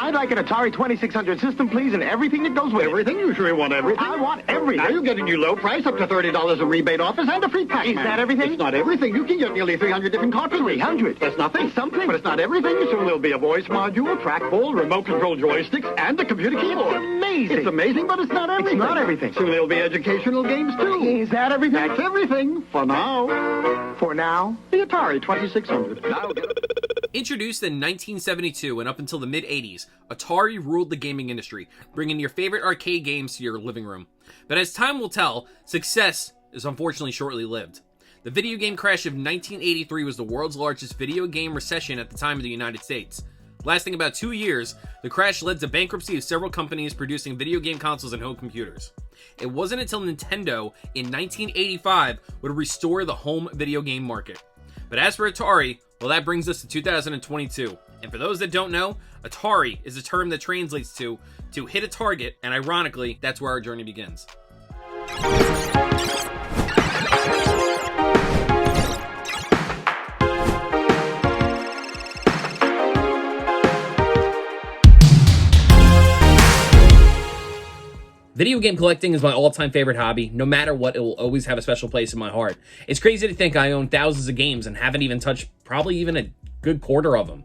I'd like an Atari 2600 system, please, and everything that goes with it. Everything? You sure you want everything? I want everything. Now you get a new low price, up to $30 a rebate office, and a free pac-man. Is that everything? It's not everything. You can get nearly 300 different cartridges. 300? That's nothing. That's something. But it's not everything. Soon there'll be a voice module, trackball, remote control joysticks, and a computer keyboard. It's amazing. It's amazing, but it's not everything. It's not everything. Soon there'll be educational games, too. Is that everything? That's everything. For now. For now? The Atari 2600. Now Introduced in 1972 and up until the mid-80s, Atari ruled the gaming industry, bringing your favorite arcade games to your living room. But as time will tell, success is unfortunately shortly lived. The video game crash of 1983 was the world's largest video game recession at the time in the United States. Lasting about 2 years, the crash led to bankruptcy of several companies producing video game consoles and home computers. It wasn't until Nintendo in 1985 would restore the home video game market. But as for Atari, well, that brings us to 2022. And for those that don't know, Atari is a term that translates to hit a target, and ironically, that's where our journey begins. Video game collecting is my all-time favorite hobby. No matter what, it will always have a special place in my heart. It's crazy to think I own thousands of games and haven't even touched probably even a good quarter of them.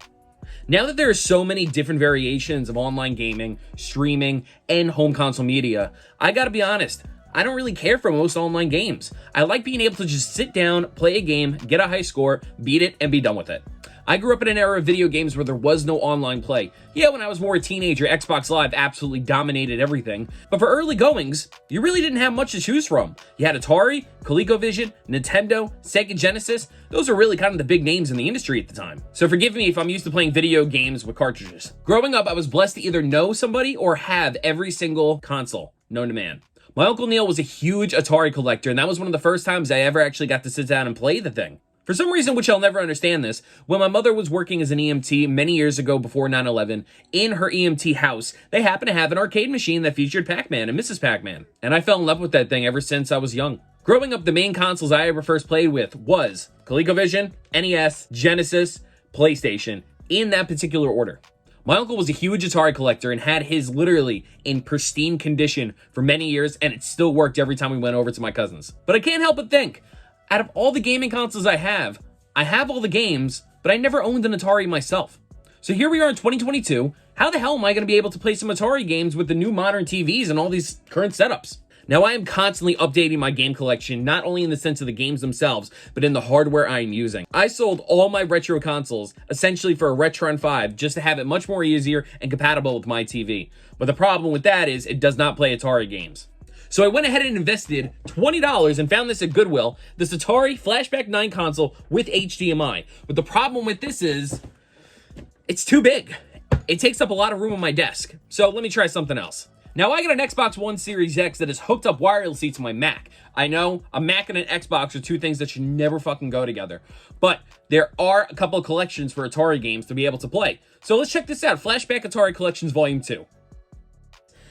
Now that there are so many different variations of online gaming, streaming, and home console media, I gotta be honest, I don't really care for most online games. I like being able to just sit down, play a game, get a high score, beat it, and be done with it. I grew up in an era of video games where there was no online play. Yeah, when I was more a teenager, Xbox Live absolutely dominated everything. But for early goings, you really didn't have much to choose from. You had Atari, ColecoVision, Nintendo, Sega Genesis. Those are really kind of the big names in the industry at the time. So forgive me if I'm used to playing video games with cartridges. Growing up, I was blessed to either know somebody or have every single console known to man. My Uncle Neil was a huge Atari collector, and that was one of the first times I ever actually got to sit down and play the thing. For some reason, which I'll never understand this, when my mother was working as an EMT many years ago before 9/11, in her EMT house, they happened to have an arcade machine that featured Pac-Man and Mrs. Pac-Man. And I fell in love with that thing ever since I was young. Growing up, the main consoles I ever first played with was ColecoVision, NES, Genesis, PlayStation, in that particular order. My uncle was a huge Atari collector and had his literally in pristine condition for many years, and it still worked every time we went over to my cousin's. But I can't help but think, out of all the gaming consoles I have all the games, but I never owned an Atari myself. So here we are in 2022. How the hell am I going to be able to play some Atari games with the new modern TVs and all these current setups? Now, I am constantly updating my game collection, not only in the sense of the games themselves, but in the hardware I am using. I sold all my retro consoles, essentially for a Retron 5, just to have it much more easier and compatible with my TV. But the problem with that is, it does not play Atari games. So I went ahead and invested $20 and found this at Goodwill, this Atari Flashback 9 console with HDMI. But the problem with this is, it's too big. It takes up a lot of room on my desk. So let me try something else. Now, I got an Xbox One Series X that is hooked up wirelessly to my Mac. I know, a Mac and an Xbox are two things that should never fucking go together. But there are a couple of collections for Atari games to be able to play. So let's check this out, Flashback Atari Collections Volume 2.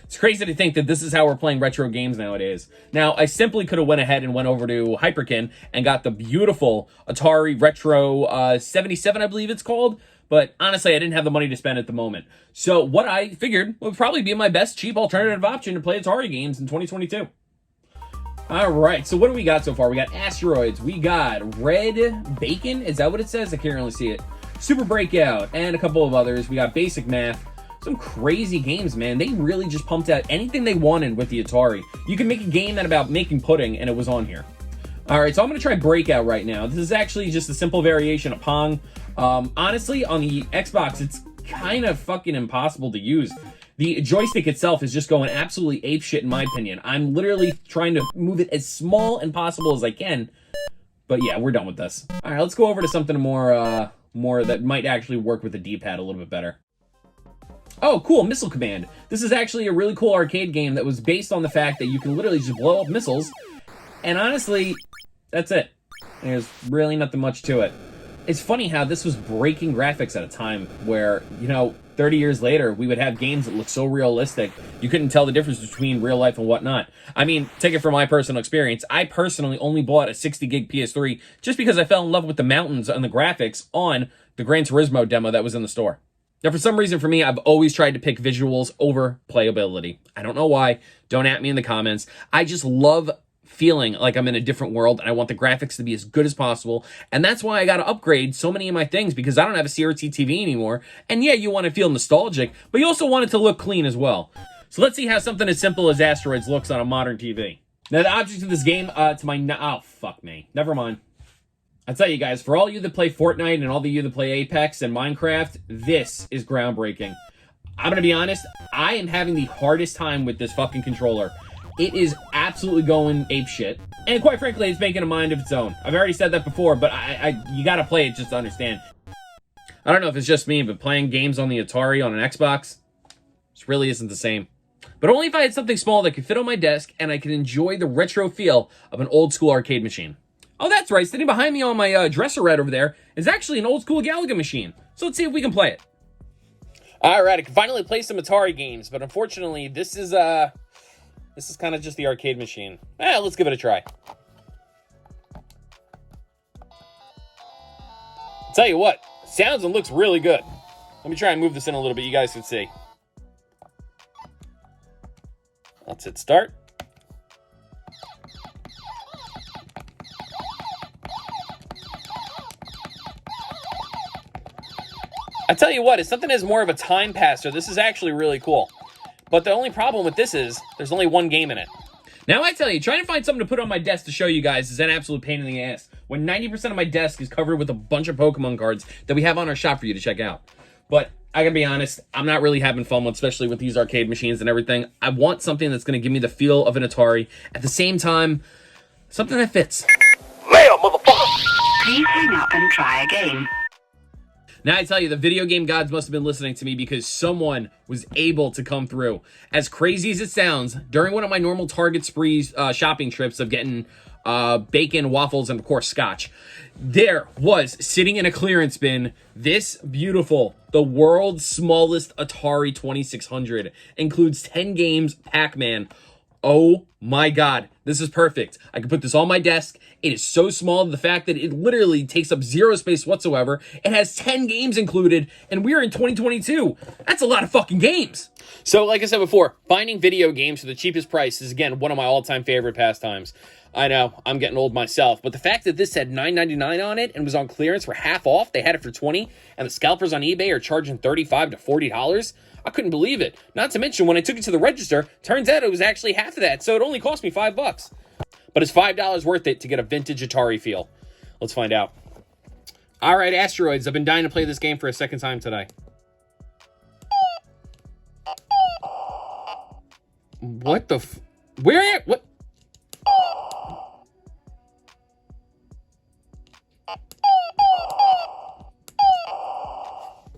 It's crazy to think that this is how we're playing retro games nowadays. Now, I simply could have went ahead and went over to Hyperkin and got the beautiful Atari Retro 77, I believe it's called. But honestly, I didn't have the money to spend at the moment. So what I figured would probably be my best cheap alternative option to play Atari games in 2022. All right, so what do we got so far? We got Asteroids. We got Red Bacon. Is that what it says? I can't really see it. Super Breakout and a couple of others. We got Basic Math. Some crazy games, man. They really just pumped out anything they wanted with the Atari. You can make a game that about making pudding, and it was on here. All right, so I'm going to try Breakout right now. This is actually just a simple variation of Pong. Honestly, on the Xbox, it's kind of fucking impossible to use. The joystick itself is just going absolutely apeshit, in my opinion. I'm literally trying to move it as small and possible as I can. But yeah, we're done with this. All right, let's go over to something more that might actually work with the D-pad a little bit better. Oh, cool, Missile Command. This is actually a really cool arcade game that was based on the fact that you can literally just blow up missiles. And honestly, that's it. There's really nothing much to it. It's funny how this was breaking graphics at a time where, 30 years later, we would have games that look so realistic, you couldn't tell the difference between real life and whatnot. I mean, take it from my personal experience. I personally only bought a 60 gig PS3 just because I fell in love with the mountains and the graphics on the Gran Turismo demo that was in the store. Now, for some reason, for me, I've always tried to pick visuals over playability. I don't know why. Don't at me in the comments. I just love feeling like I'm in a different world, and I want the graphics to be as good as possible. And that's why I got to upgrade so many of my things, because I don't have a CRT TV anymore. And yeah, you want to feel nostalgic, but you also want it to look clean as well. So let's see how something as simple as Asteroids looks on a modern TV. Now, the object of this game, oh, fuck me. Never mind. I tell you guys, for all you that play Fortnite and all of you that play Apex and Minecraft, this is groundbreaking. I'm gonna be honest, I am having the hardest time with this fucking controller. It is absolutely going apeshit. And quite frankly, it's making a mind of its own. I've already said that before, but you gotta play it just to understand. I don't know if it's just me, but playing games on the Atari on an Xbox just really isn't the same. But only if I had something small that could fit on my desk and I could enjoy the retro feel of an old school arcade machine. Oh, that's right. Sitting behind me on my dresser right over there is actually an old school Galaga machine. So let's see if we can play it. All right, I can finally play some Atari games, but unfortunately, this is kind of just the arcade machine. Let's give it a try. I'll tell you what, sounds and looks really good. Let me try and move this in a little bit. You guys can see. Let's hit start. I tell you what, if something is more of a time passer, this is actually really cool. But the only problem with this is, there's only one game in it. Now I tell you, trying to find something to put on my desk to show you guys is an absolute pain in the ass, when 90% of my desk is covered with a bunch of Pokemon cards that we have on our shop for you to check out. But I gotta be honest, I'm not really having fun with, especially with these arcade machines and everything. I want something that's gonna give me the feel of an Atari, at the same time, something that fits. Mail, motherfucker! Please hang up and try again. Now I tell you, the video game gods must have been listening to me, because someone was able to come through. As crazy as it sounds, during one of my normal Target sprees, shopping trips of getting bacon, waffles, and of course scotch, there was, sitting in a clearance bin, this beautiful, the world's smallest Atari 2600. Includes 10 games, Pac-Man. Oh my god, this is perfect. I can put this on my desk. It is so small, the fact that it literally takes up zero space whatsoever. It has 10 games included, and we're in 2022. That's a lot of fucking games. So, like I said before, finding video games for the cheapest price is, again, one of my all-time favorite pastimes. I know, I'm getting old myself, but the fact that this had $9.99 on it and was on clearance for half off, they had it for $20, and the scalpers on eBay are charging $35 to $40, I couldn't believe it. Not to mention, when I took it to the register, turns out it was actually half of that, so it only cost me $5. But it's $5 worth it to get a vintage Atari feel. Let's find out. All right, Asteroids, I've been dying to play this game for a second time today. What the where are you? What?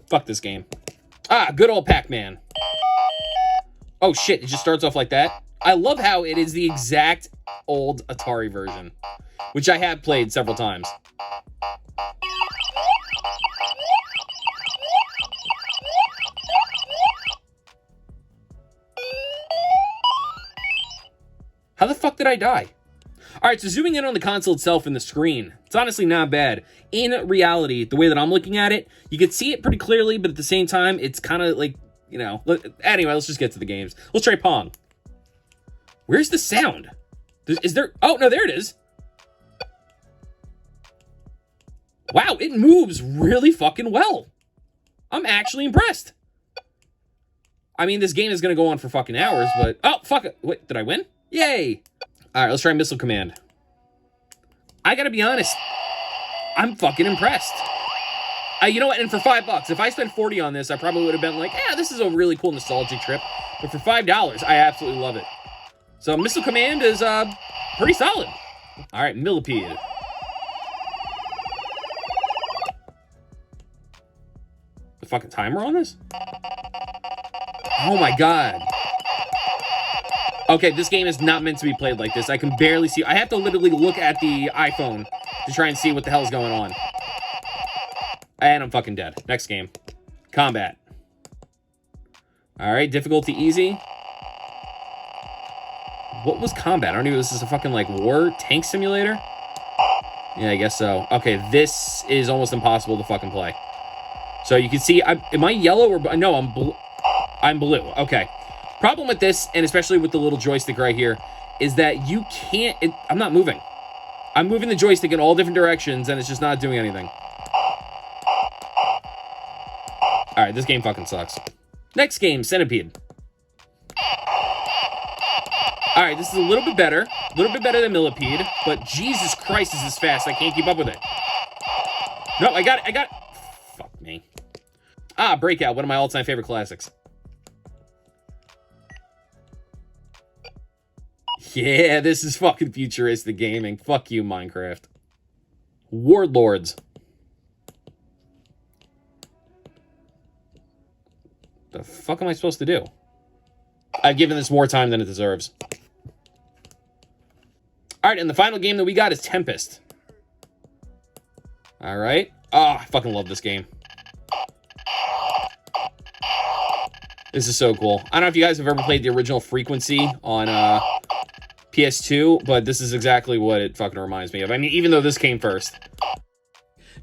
Fuck this game. Ah, good old Pac-Man. Oh shit, it just starts off like that. I love how it is the exact old Atari version, which I have played several times. How the fuck did I die? Alright, so zooming in on the console itself and the screen, it's honestly not bad. In reality, the way that I'm looking at it, you can see it pretty clearly, but at the same time, it's kind of like, you know... Anyway, let's just get to the games. Let's try Pong. Where's the sound? Is there... Oh, no, there it is. Wow, it moves really fucking well. I'm actually impressed. I mean, this game is going to go on for fucking hours, but... Oh, fuck it. Wait, did I win? Yay! Alright, let's try Missile Command. I gotta be honest, I'm fucking impressed. You know what, and for $5, if I spent $40 on this, I probably would have been like, yeah, this is a really cool nostalgic trip. But for $5, I absolutely love it. So Missile Command is pretty solid. Alright, Millipede. The fucking timer on this? Oh my god. Okay, this game is not meant to be played like this. I can barely see. I have to literally look at the iPhone to try and see what the hell's going on. And I'm fucking dead. Next game. Combat. Alright, difficulty easy. What was combat? I don't even... This is a fucking, like, war tank simulator? Yeah, I guess so. Okay, this is almost impossible to fucking play. So you can see, am I yellow or... No, I'm blue. Okay. Problem with this, and especially with the little joystick right here, is that you can't... I'm not moving. I'm moving the joystick in all different directions, and it's just not doing anything. Alright, this game fucking sucks. Next game, Centipede. Alright, this is a little bit better. A little bit better than Millipede, but Jesus Christ, is this fast. I can't keep up with it. No, I got it. Fuck me. Ah, Breakout, one of my all-time favorite classics. Yeah, this is fucking futuristic gaming. Fuck you, Minecraft. Warlords. The fuck am I supposed to do? I've given this more time than it deserves. Alright, and the final game that we got is Tempest. Alright. Oh, I fucking love this game. This is so cool. I don't know if you guys have ever played the original Frequency on PS2, but this is exactly what it fucking reminds me of. I mean, even though this came first.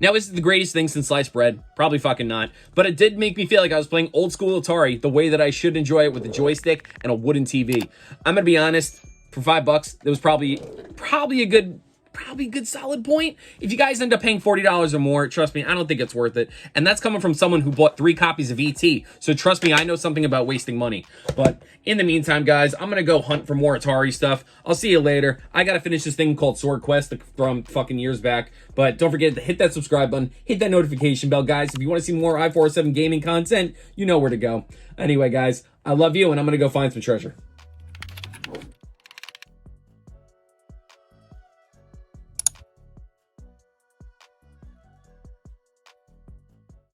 Now, is it the greatest thing since sliced bread? Probably fucking not. But it did make me feel like I was playing old school Atari the way that I should enjoy it, with a joystick and a wooden TV. I'm gonna be honest, for $5, it was probably a good solid point. If you guys end up paying $40 or more, trust me, I don't think it's worth it. And that's coming from someone who bought 3 copies of ET. So trust me, I know something about wasting money. But in the meantime, guys, I'm going to go hunt for more Atari stuff. I'll see you later. I got to finish this thing called Sword Quest from fucking years back. But don't forget to hit that subscribe button, hit that notification bell, guys. If you want to see more I-407 gaming content, you know where to go. Anyway, guys, I love you, and I'm going to go find some treasure.